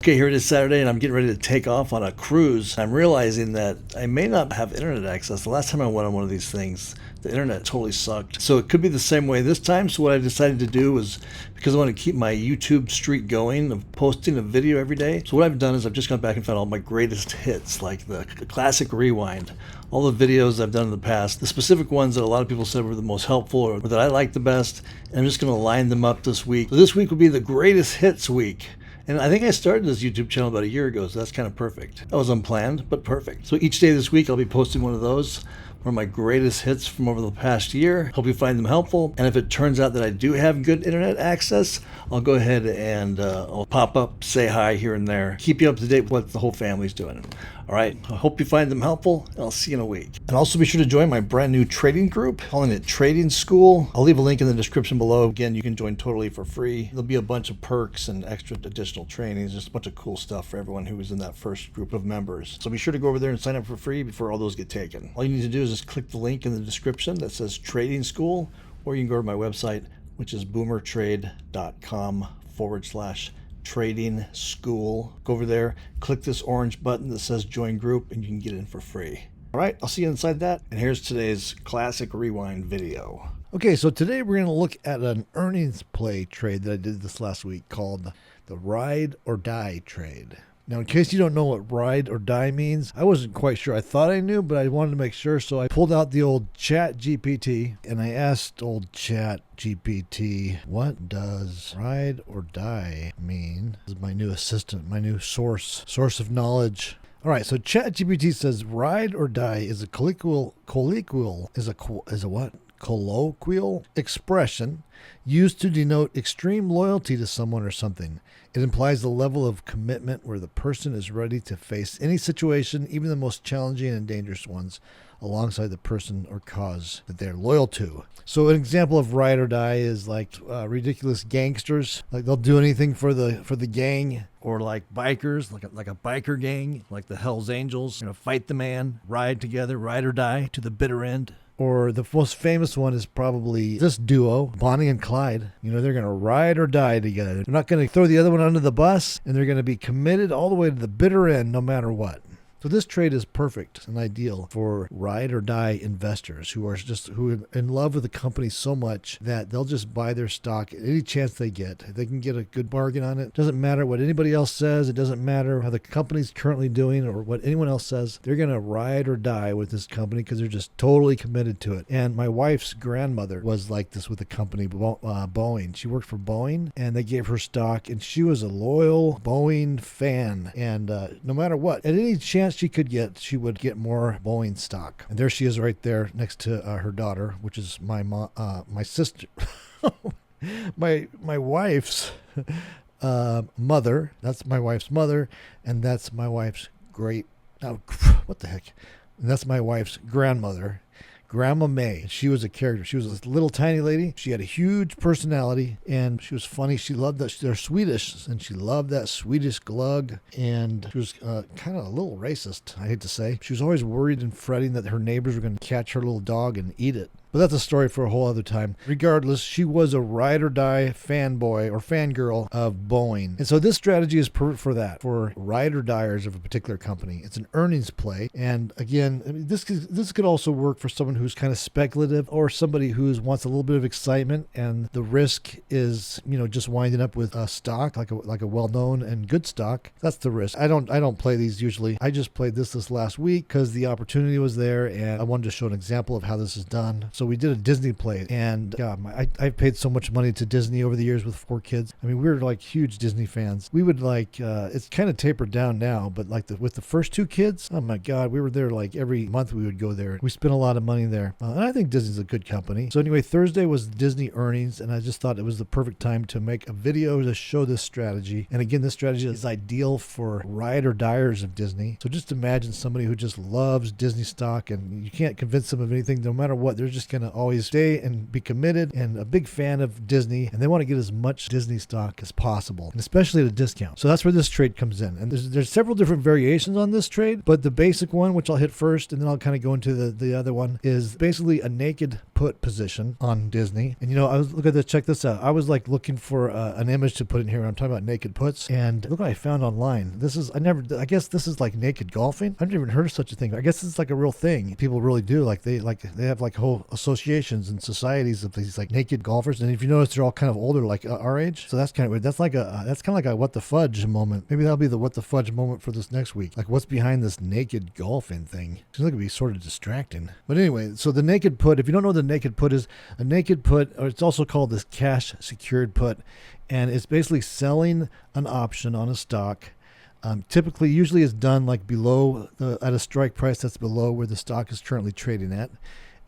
Okay, here it is Saturday, and I'm getting ready to take off on a cruise. I'm realizing that I may not have internet access. The last time I went on one of these things, the internet totally sucked. So it could be the same way this time. So what I decided to do was, because I want to keep my YouTube streak going of posting a video every day. So what I've done is I've just gone back and found all my greatest hits, like the classic rewind, all the videos I've done in the past, the specific ones that a lot of people said were the most helpful or that I liked the best. And I'm just going to line them up this week. So this week will be the greatest hits week. And I think I started this YouTube channel about a year ago, so that's kind of perfect. That was unplanned, but perfect. So each day this week, I'll be posting one of those, one of my greatest hits from over the past year. Hope you find them helpful. And if it turns out that I do have good internet access, I'll go ahead and I'll pop up, say hi here and there, keep you up to date with what the whole family's doing. All right, I hope you find them helpful, and I'll see you in a week. And also be sure to join my brand new trading group, calling it Trading School. I'll leave a link in the description below. Again, you can join totally for free. There'll be a bunch of perks and extra additional trainings, just a bunch of cool stuff for everyone who was in that first group of members. So be sure to go over there and sign up for free before all those get taken. All you need to do is just click the link in the description that says Trading School, or you can go to my website, which is boomertrade.com/trading school. Go over there, click this orange button that says join group, and you can get in for free. All right, I'll see you inside that. And here's today's classic rewind video. Okay, so today we're going to look at an earnings play trade that I did this last week called the ride or die trade. Now, in case you don't know what ride or die means, I wasn't quite sure. I thought I knew, but I wanted to make sure. So I pulled out the old Chat GPT and I asked old Chat GPT, what does ride or die mean? This is my new assistant, my new source of knowledge. All right, so ChatGPT says ride or die is a colloquial expression used to denote extreme loyalty to someone or something. It implies the level of commitment where the person is ready to face any situation, even the most challenging and dangerous ones, alongside the person or cause that they're loyal to. So an example of ride or die is like ridiculous gangsters, like they'll do anything for the gang, or like bikers, like a biker gang, like the Hells Angels, fight the man, ride together, ride or die to the bitter end. Or the most famous one is probably this duo, Bonnie and Clyde. They're going to ride or die together. They're not going to throw the other one under the bus, and they're going to be committed all the way to the bitter end no matter what. So this trade is perfect and ideal for ride or die investors who are in love with the company so much that they'll just buy their stock at any chance they get. They can get a good bargain on it. Doesn't matter what anybody else says. It doesn't matter how the company's currently doing or what anyone else says. They're going to ride or die with this company because they're just totally committed to it. And my wife's grandmother was like this with the company, Boeing. She worked for Boeing, and they gave her stock, and she was a loyal Boeing fan. And no matter what, at any chance she could get, she would get more Boeing stock. And there she is right there next to her daughter, which is my sister, my wife's mother. That's my wife's mother, and that's my wife's and that's my wife's grandmother, Grandma May. She was a character. She was this little tiny lady. She had a huge personality, and she was funny. She loved that. They're Swedish, and she loved that Swedish glug, and she was kind of a little racist, I hate to say. She was always worried and fretting that her neighbors were going to catch her little dog and eat it. But that's a story for a whole other time. Regardless, she was a ride or die fanboy or fangirl of Boeing. And so this strategy is perfect for that, for ride or diers of a particular company. It's an earnings play. And again, this could also work for someone who's kind of speculative, or somebody who wants a little bit of excitement, and the risk is, just winding up with a stock, like a well-known and good stock. That's the risk. I don't play these usually. I just played this last week because the opportunity was there, and I wanted to show an example of how this is done. So we did a Disney play, and God, I've paid so much money to Disney over the years with 4 kids. I mean, we were like huge Disney fans. We would it's kind of tapered down now, but with the first 2 kids, oh my God, we were there like every month. We would go there. We spent a lot of money there, and I think Disney's a good company. So anyway, Thursday was Disney earnings, and I just thought it was the perfect time to make a video to show this strategy. And again, this strategy is ideal for ride or diers of Disney. So just imagine somebody who just loves Disney stock, and you can't convince them of anything, no matter what. They're just going to always stay and be committed and a big fan of Disney, and they want to get as much Disney stock as possible, and especially at a discount. So that's where this trade comes in. And there's several different variations on this trade, but the basic one, which I'll hit first, and then I'll kind of go into the other one, is basically a naked put position on Disney. And I was looking at this, check this out. I was like looking for an image to put in here. I'm talking about naked puts, and look what I found online. I guess this is like naked golfing. I've never even heard of such a thing. I guess it's like a real thing. People really do. They have like whole associations and societies of these like naked golfers. And if you notice, they're all kind of older, like our age. So that's kind of weird. That's kind of like a what the fudge moment. Maybe that'll be the what the fudge moment for this next week. Like, what's behind this naked golfing thing? Seems like it'd be sort of distracting. But anyway, so the naked put, if you don't know what the naked put is, a naked put, or it's also called this cash secured put, and it's basically selling an option on a stock. Typically, usually is done like at a strike price that's below where the stock is currently trading at.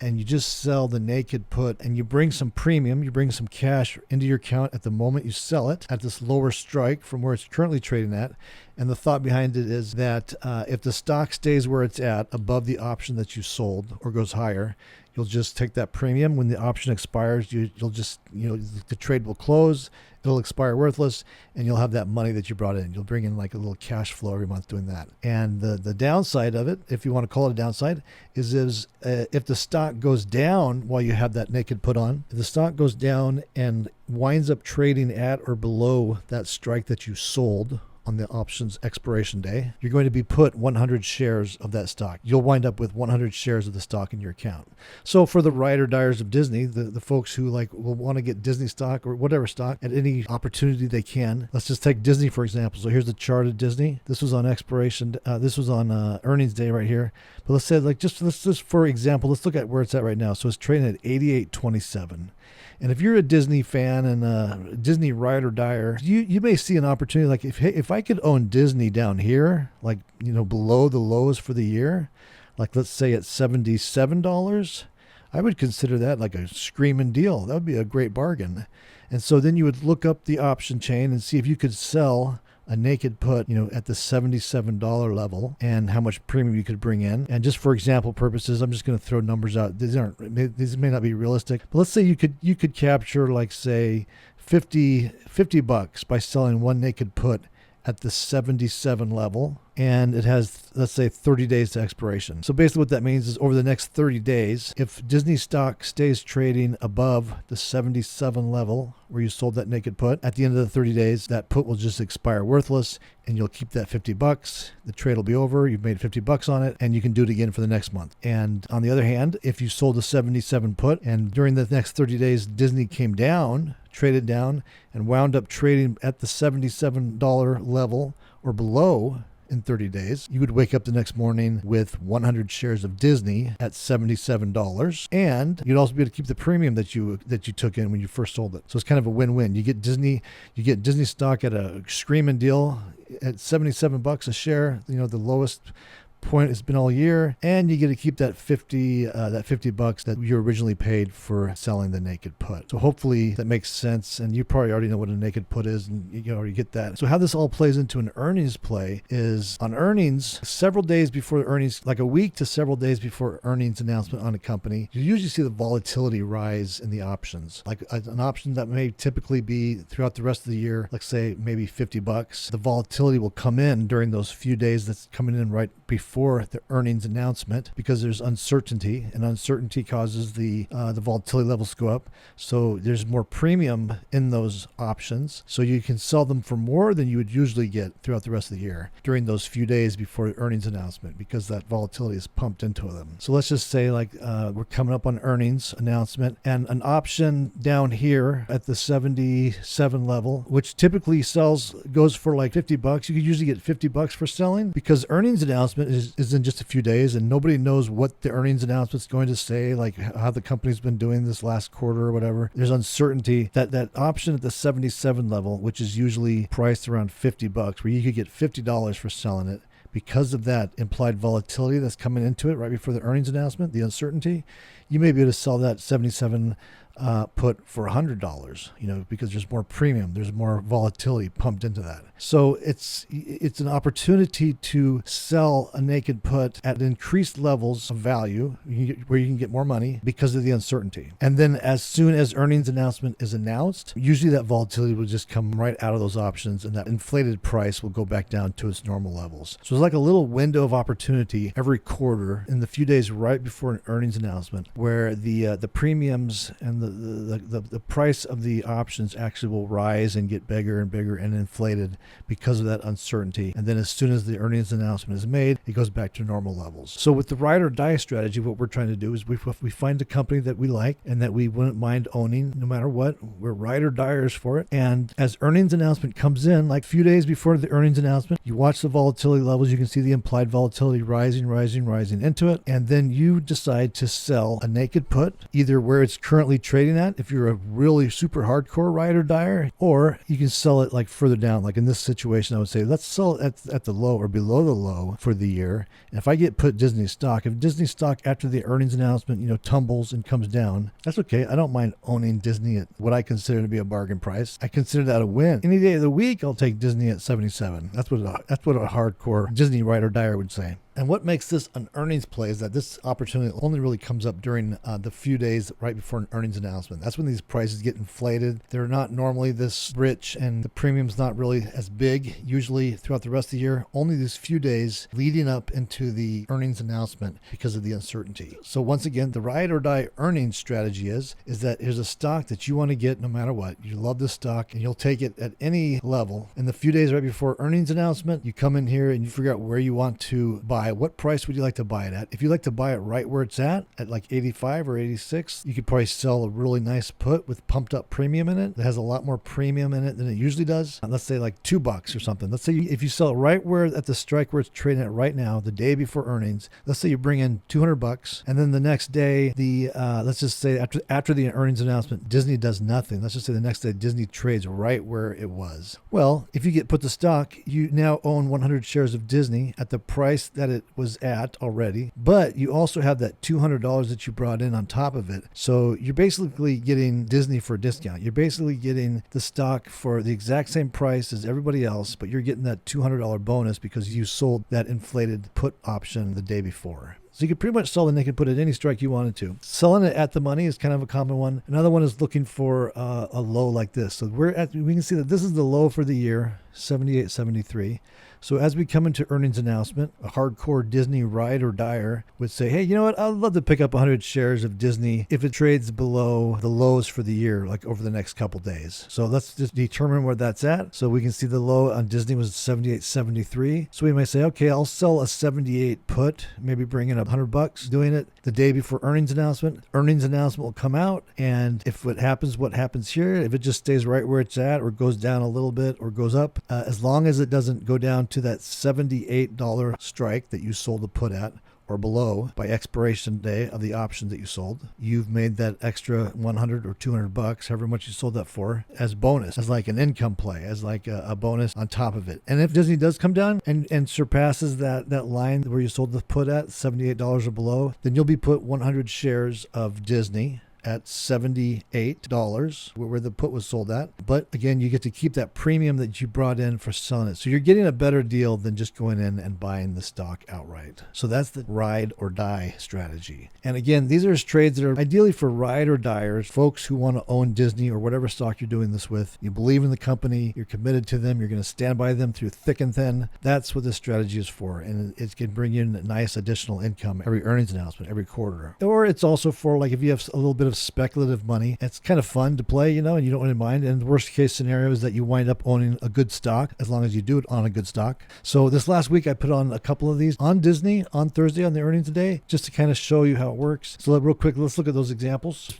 And you just sell the naked put, and you bring some premium, you bring some cash into your account at the moment you sell it at this lower strike from where it's currently trading at. And the thought behind it is that if the stock stays where it's at above the option that you sold or goes higher, you'll just take that premium. When the option expires, you'll just, the trade will close, it'll expire worthless, and you'll have that money that you brought in. You'll bring in like a little cash flow every month doing that. And the downside of it, if you want to call it a downside, is if the stock goes down while you have that naked put on, if the stock goes down and winds up trading at or below that strike that you sold on the option's expiration day, you're going to be put 100 shares of that stock. You'll wind up with 100 shares of the stock in your account. So for the ride or diers of Disney, the folks who will want to get Disney stock or whatever stock at any opportunity they can, let's just take Disney for example. So here's the chart of Disney. This was on expiration. This was on earnings day right here. But let's say let's just for example, let's look at where it's at right now. So it's trading at 88.27. And if you're a Disney fan and a Disney ride or dier, you may see an opportunity like if I could own Disney down here, like, below the lows for the year, like let's say at $77, I would consider that like a screaming deal. That would be a great bargain. And so then you would look up the option chain and see if you could sell a naked put, at the $77 level, and how much premium you could bring in. And just for example purposes, I'm just going to throw numbers out. These may not be realistic, but let's say you could capture like say $50 by selling one naked put at the 77 level, and it has, let's say, 30 days to expiration. So basically what that means is over the next 30 days, if Disney stock stays trading above the 77 level where you sold that naked put, at the end of the 30 days, that put will just expire worthless, and you'll keep that $50. The trade will be over. You've made $50 on it, and you can do it again for the next month. And on the other hand, if you sold a 77 put, and during the next 30 days, Disney came down, traded down, and wound up trading at the $77 level or below in 30 days, you would wake up the next morning with 100 shares of Disney at $77, and you'd also be able to keep the premium that you took in when you first sold it. So it's kind of a win-win. You get Disney stock at a screaming deal at $77 a share, the lowest point it's been all year, and you get to keep that $50 that you originally paid for selling the naked put. So hopefully that makes sense, and you probably already know what a naked put is, and you already get that. So how this all plays into an earnings play is on earnings, several days before earnings, like a week to several days before earnings announcement on a company, you usually see the volatility rise in the options. Like an option that may typically be throughout the rest of the year, let's say maybe $50, the volatility will come in during those few days that's coming in right before the earnings announcement, because there's uncertainty, and uncertainty causes the volatility levels to go up. So there's more premium in those options. So you can sell them for more than you would usually get throughout the rest of the year during those few days before the earnings announcement, because that volatility is pumped into them. So let's just say we're coming up on earnings announcement, and an option down here at the 77 level, which typically goes for like $50. You could usually get $50 for selling, because earnings announcement is in just a few days, and nobody knows what the earnings announcement's going to say, like how the company's been doing this last quarter or whatever. There's uncertainty. That option at the 77 level, which is usually priced around $50, where you could get $50 for selling it, because of that implied volatility that's coming into it right before the earnings announcement, the uncertainty, you may be able to sell that 77 put for $100, because there's more premium, there's more volatility pumped into that. So it's an opportunity to sell a naked put at increased levels of value where you can get more money because of the uncertainty. And then as soon as earnings announcement is announced, usually that volatility will just come right out of those options and that inflated price will go back down to its normal levels. So it's like a little window of opportunity every quarter in the few days right before an earnings announcement where the premiums and the price of the options actually will rise and get bigger and bigger and inflated because of that uncertainty. And then as soon as the earnings announcement is made, it goes back to normal levels. So with the ride or die strategy, what we're trying to do is we find a company that we like and that we wouldn't mind owning no matter what. We're ride or diers for it. And as earnings announcement comes in, like a few days before the earnings announcement, you watch the volatility levels, you can see the implied volatility rising into it. And then you decide to sell a naked put, either where it's currently trading at, if you're a really super hardcore ride or dier, or you can sell it like further down. Like in this situation, I would say, let's sell it at the low or below the low for the year. And if I get put Disney stock, if Disney stock after the earnings announcement, tumbles and comes down, that's okay. I don't mind owning Disney at what I consider to be a bargain price. I consider that a win. Any day of the week, I'll take Disney at 77. That's what a hardcore Disney ride or dier would say. And what makes this an earnings play is that this opportunity only really comes up during the few days right before an earnings announcement. That's when these prices get inflated. They're not normally this rich and the premium's not really as big usually throughout the rest of the year. Only these few days leading up into the earnings announcement because of the uncertainty. So once again, the ride or die earnings strategy is that here's a stock that you want to get no matter what. You love this stock and you'll take it at any level. In the few days right before earnings announcement, you come in here and you figure out where you want to buy. What price would you like to buy it at? If you like to buy it right where it's at like 85 or 86, you could probably sell a really nice put with pumped up premium in it. It has a lot more premium in it than it usually does. Let's say like $2 or something. Let's say if you sell it right where at the strike where it's trading at right now, the day before earnings, let's say you bring in $200 and then the next day, let's just say after the earnings announcement, Disney does nothing. Let's just say the next day Disney trades right where it was. Well, if you get put the stock, you now own 100 shares of Disney at the price that it was at already, but you also have that $200 that you brought in on top of it. So you're basically getting Disney for a discount. You're basically getting the stock for the exact same price as everybody else, but you're getting that $200 bonus because you sold that inflated put option the day before. So you could pretty much sell the naked put at any strike you wanted to. Selling it at the money is kind of a common one. Another one is looking for a low like this. So we can see that this is the low for the year, 78.73. So as we come into earnings announcement, a hardcore Disney ride or dier would say, hey, you know what? I'd love to pick up 100 shares of Disney if it trades below the lows for the year, like over the next couple days. So let's just determine where that's at. So we can see the low on Disney was 78.73. So we might say, okay, I'll sell a 78 put, maybe bring in $100, doing it the day before earnings announcement. Earnings announcement will come out, and if what happens here, if it just stays right where it's at or goes down a little bit or goes up, as long as it doesn't go down to that $78 strike that you sold the put at or below by expiration day of the option that you sold, you've made that extra $100 or $200, however much you sold that for, as bonus, as like an income play, as like a bonus on top of it. And if Disney does come down and surpasses that line where you sold the put at $78 or below, then you'll be put 100 shares of Disney at $78 where the put was sold at. But again, you get to keep that premium that you brought in for selling it. So you're getting a better deal than just going in and buying the stock outright. So that's the ride or die strategy. And again, these are trades that are ideally for ride or diers, folks who want to own Disney or whatever stock you're doing this with. You believe in the company, you're committed to them, you're going to stand by them through thick and thin. That's what this strategy is for. And it can bring in a nice additional income every earnings announcement, every quarter. Or it's also for like if you have a little bit of speculative money, it's kind of fun to play, and you don't really mind. And the worst case scenario is that you wind up owning a good stock, as long as you do it on a good stock. So this last week I put on a couple of these on Disney on Thursday on the earnings today, just to kind of show you how it works. So real quick, let's look at those examples.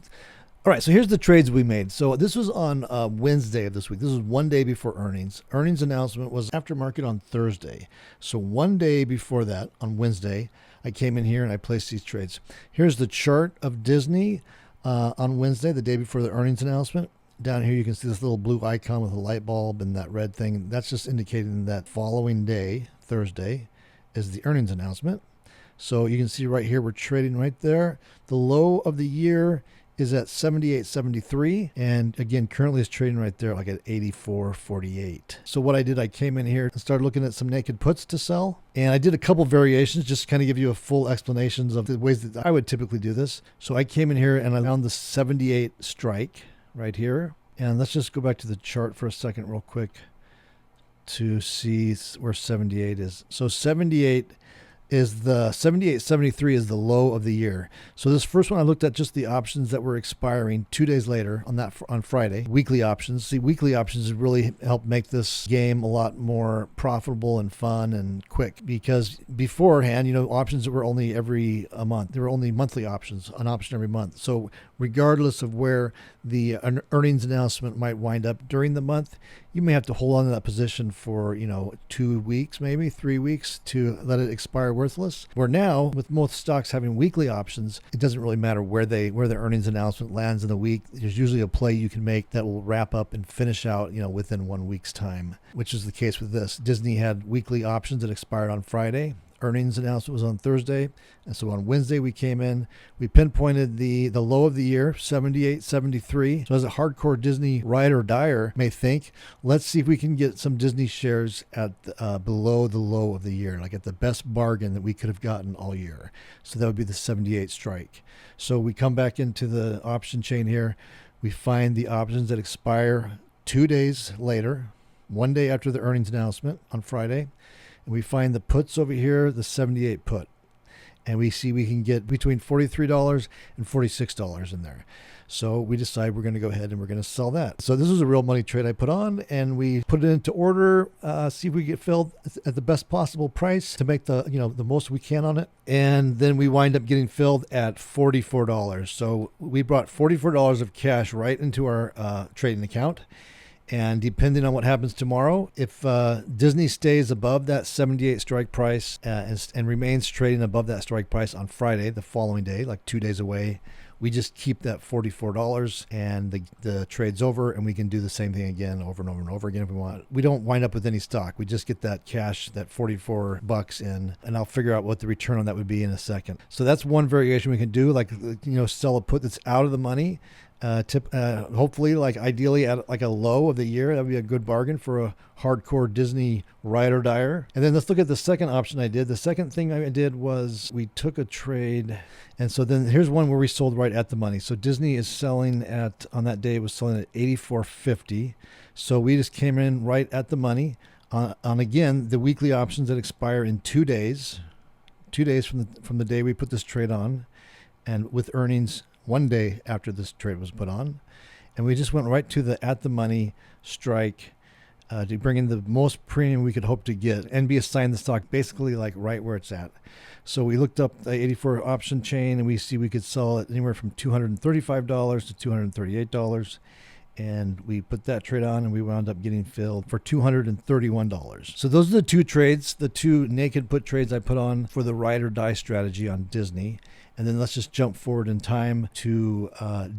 All right, so here's the trades we made. So this was on Wednesday of this week. This was one day before earnings. Earnings announcement was after market on Thursday. So one day before that, on Wednesday, I came in here and I placed these trades. Here's the chart of Disney on Wednesday, the day before the earnings announcement. Down here you can see this little blue icon with a light bulb and that red thing. That's just indicating that following day, Thursday, is the earnings announcement. So you can see right here we're trading right there. The low of the year is at 78.73, and again currently it's trading right there like at 84.48. So what I did, I came in here and started looking at some naked puts to sell, and I did a couple variations just to kind of give you a full explanations of the ways that I would typically do this. So I came in here and I found the 78 strike right here, and let's just go back to the chart for a second real quick to see where 78 is. So 78 is the 78.73 is the low of the year. So this first one I looked at just the options that were expiring 2 days later on Friday, weekly options. See, weekly options really help make this game a lot more profitable and fun and quick, because beforehand, options were only every a month. There were only monthly options, an option every month. So regardless of where the earnings announcement might wind up during the month, you may have to hold on to that position for 2 weeks, maybe 3 weeks, to let it expire worthless. Where now, with most stocks having weekly options, it doesn't really matter where the earnings announcement lands in the week. There's usually a play you can make that will wrap up and finish out within 1 week's time, which is the case with this. Disney had weekly options that expired on Friday. Earnings announcement was on Thursday, and so on Wednesday we came in, we pinpointed the low of the year, 78.73. So as a hardcore Disney ride or dyer may think, let's see if we can get some Disney shares at below the low of the year, like at the best bargain that we could have gotten all year. So that would be the 78 strike. So we come back into the option chain here, we find the options that expire 2 days later, 1 day after the earnings announcement on Friday. We find the puts over here, the 78 put, and we see we can get between $43 and $46 in there. So we decide we're going to go ahead and we're going to sell that. So this is a real money trade I put on, and we put it into order, see if we get filled at the best possible price to make the most we can on it. And then we wind up getting filled at $44. So we brought $44 of cash right into our trading account. And depending on what happens tomorrow, if Disney stays above that 78 strike price and remains trading above that strike price on Friday, the following day, like 2 days away, we just keep that $44 and the trade's over, and we can do the same thing again over and over and over again if we want. We don't wind up with any stock. We just get that cash, that $44 in, and I'll figure out what the return on that would be in a second. So that's one variation we can do, like sell a put that's out of the money. Hopefully, like ideally at like a low of the year. That would be a good bargain for a hardcore Disney ride or dyer. And then let's look at the second option I did. The second thing I did was we took a trade, and so then here's one where we sold right at the money. So Disney is selling on that day, it was selling at $84.50. So we just came in right at the money on again the weekly options that expire in 2 days. 2 days from the day we put this trade on, and with earnings 1 day after this trade was put on. And we just went right to the at the money strike to bring in the most premium we could hope to get and be assigned the stock basically like right where it's at. So we looked up the 84 option chain, and we see we could sell it anywhere from $235 to $238. And we put that trade on, and we wound up getting filled for $231. So those are the two trades, the two naked put trades I put on for the ride or die strategy on Disney. And then let's just jump forward in time to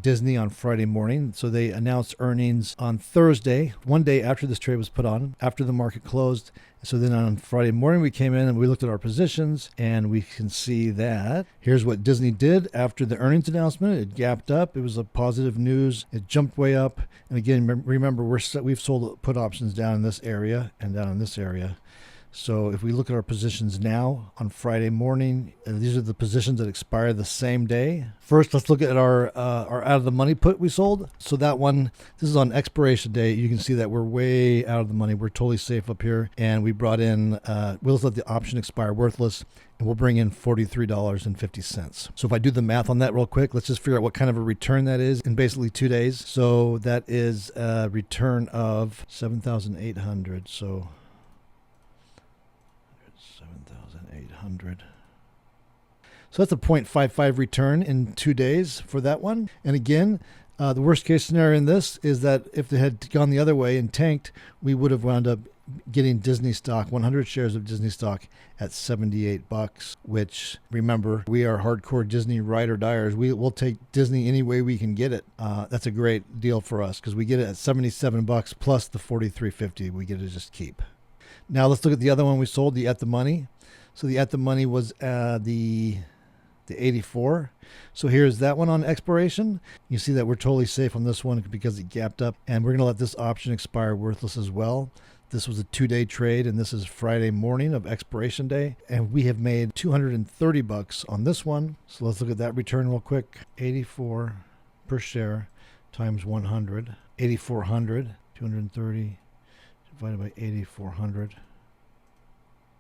Disney on Friday morning. So they announced earnings on Thursday, 1 day after this trade was put on, after the market closed. So then on Friday morning, we came in and we looked at our positions, and we can see that here's what Disney did after the earnings announcement. It gapped up. It was a positive news. It jumped way up. And again, remember, we've sold put options down in this area and down in this area. So if we look at our positions now on Friday morning, these are the positions that expire the same day. First, let's look at our out of the money put we sold. So that one, this is on expiration day. You can see that we're way out of the money. We're totally safe up here. And we brought in, we'll let the option expire worthless, and we'll bring in $43.50. So if I do the math on that real quick, let's just figure out what kind of a return that is in basically 2 days. So that is a return of 7,800. So 7,800. So that's a 0.55 return in 2 days for that one. And again, the worst case scenario in this is that if they had gone the other way and tanked, we would have wound up getting Disney stock, 100 shares of Disney stock at $78, which, remember, we are hardcore Disney ride or dyers. We'll take Disney any way we can get it. That's a great deal for us because we get it at $77 plus the $43.50 we get to just keep. Now let's look at the other one we sold, the at the money. So the at the money was the the 84. So here's that one on expiration. You see that we're totally safe on this one because it gapped up, and we're going to let this option expire worthless as well. This was a 2-day trade, and this is Friday morning of expiration day, and we have made $230 on this one. So let's look at that return real quick. 84 per share times 100. 8,400, 230 divided by 8,400.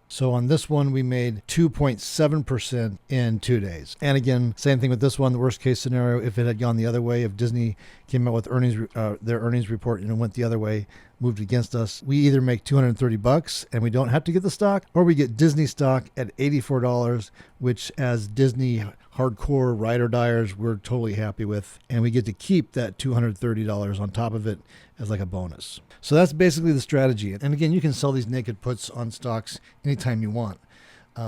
So on this one, we made 2.7% in 2 days. And again, same thing with this one. The worst case scenario, if it had gone the other way, if Disney came out with their earnings report and it went the other way, moved against us, we either make $230 and we don't have to get the stock, or we get Disney stock at $84, which as Disney hardcore ride or diers, we're totally happy with. And we get to keep that $230 on top of it as like a bonus. So that's basically the strategy. And again, you can sell these naked puts on stocks anytime you want.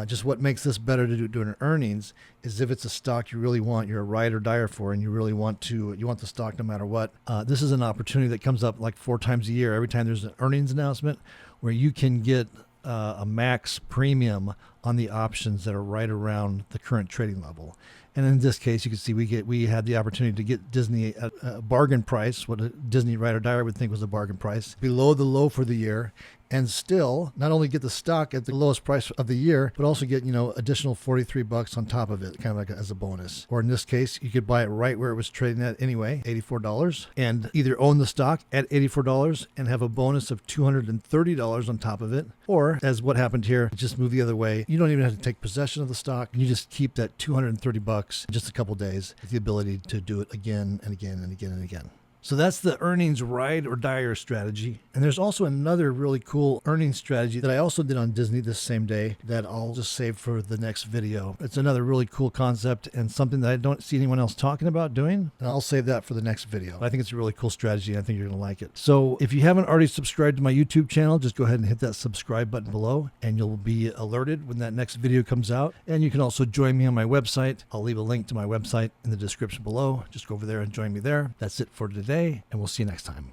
Just what makes this better to do during earnings is if it's a stock you really want, you're a ride or dier for, and you really want the stock no matter what. This is an opportunity that comes up like 4 times a year. Every time there's an earnings announcement where you can get a max premium on the options that are right around the current trading level. And in this case, you can see we had the opportunity to get Disney at a bargain price, what a Disney ride or dier would think was a bargain price, below the low for the year, and still not only get the stock at the lowest price of the year, but also get, additional $43 on top of it, kind of like as a bonus. Or in this case, you could buy it right where it was trading at anyway, $84, and either own the stock at $84 and have a bonus of $230 on top of it. Or, as what happened here, just move the other way. You don't even have to take possession of the stock. You just keep that $230 in just a couple days with the ability to do it again and again and again and again. So that's the earnings ride or dier strategy. And there's also another really cool earnings strategy that I also did on Disney this same day that I'll just save for the next video. It's another really cool concept and something that I don't see anyone else talking about doing. And I'll save that for the next video. I think it's a really cool strategy and I think you're going to like it. So if you haven't already subscribed to my YouTube channel, just go ahead and hit that subscribe button below and you'll be alerted when that next video comes out. And you can also join me on my website. I'll leave a link to my website in the description below. Just go over there and join me there. That's it for today, and we'll see you next time.